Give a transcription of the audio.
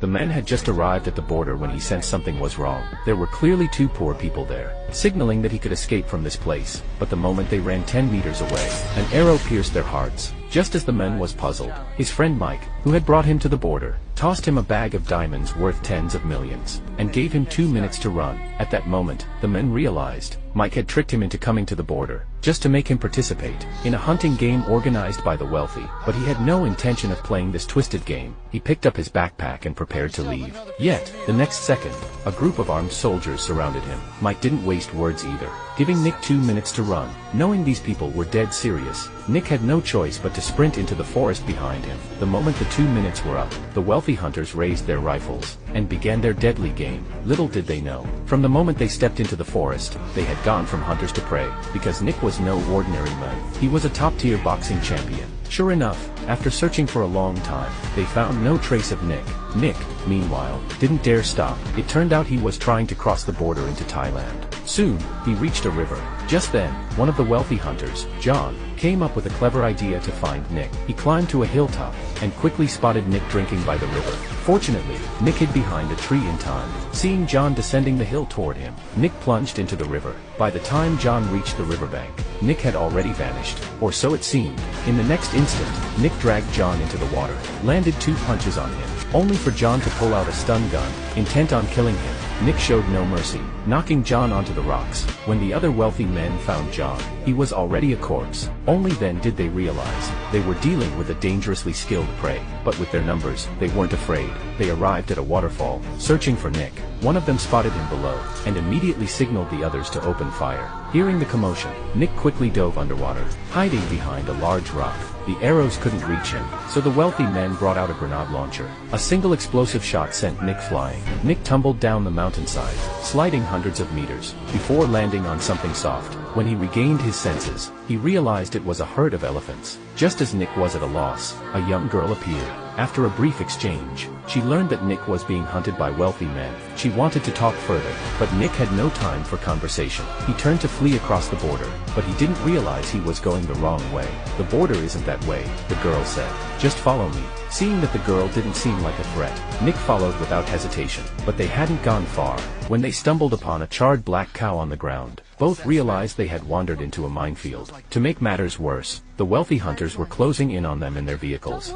The men had just arrived at the border when he sensed something was wrong. There were clearly two poor people there, signaling that he could escape from this place, but the moment they ran 10 meters away, an arrow pierced their hearts. Just as the man was puzzled, his friend Mike, who had brought him to the border, tossed him a bag of diamonds worth tens of millions, and gave him 2 minutes to run. At that moment, the men realized Mike had tricked him into coming to the border, just to make him participate in a hunting game organized by the wealthy. But he had no intention of playing this twisted game. He picked up his backpack and prepared to leave. Yet, the next second, a group of armed soldiers surrounded him. Mike didn't waste words either, giving Nick 2 minutes to run. Knowing these people were dead serious, Nick had no choice but to sprint into the forest behind him. The moment the 2 minutes were up, the wealthy hunters raised their rifles and began their deadly game. Little did they know, from the moment they stepped into the forest, they had gone from hunters to prey, because Nick was no ordinary man. He was a top-tier boxing champion. Sure enough, after searching for a long time, they found no trace of Nick. Nick, meanwhile, didn't dare stop. It turned out he was trying to cross the border into Thailand. Soon, he reached a river. Just then, one of the wealthy hunters, John, came up with a clever idea to find Nick. He climbed to a hilltop and quickly spotted Nick drinking by the river. Fortunately, Nick hid behind a tree in time. Seeing John descending the hill toward him, Nick plunged into the river. By the time John reached the riverbank, Nick had already vanished, or so it seemed. In the next instant, Nick dragged John into the water, landed 2 punches on him, only for John to pull out a stun gun, intent on killing him. Nick showed no mercy, knocking John onto the rocks. When the other wealthy men found John, he was already a corpse. Only then did they realize they were dealing with a dangerously skilled prey. But with their numbers, they weren't afraid. They arrived at a waterfall, searching for Nick. One of them spotted him below, and immediately signaled the others to open fire. Hearing the commotion, Nick quickly dove underwater, hiding behind a large rock. The arrows couldn't reach him, so the wealthy men brought out a grenade launcher. A single explosive shot sent Nick flying. Nick tumbled down the mountainside, sliding hundreds of meters, before landing on something soft. When he regained his senses, he realized it was a herd of elephants. Just as Nick was at a loss, a young girl appeared. After a brief exchange, she learned that Nick was being hunted by wealthy men. She wanted to talk further, but Nick had no time for conversation. He turned to flee across the border, but he didn't realize he was going the wrong way. "The border isn't that way," the girl said. "Just follow me." Seeing that the girl didn't seem like a threat, Nick followed without hesitation. But they hadn't gone far when they stumbled upon a charred black cow on the ground. Both realized they had wandered into a minefield. To make matters worse, the wealthy hunters were closing in on them in their vehicles.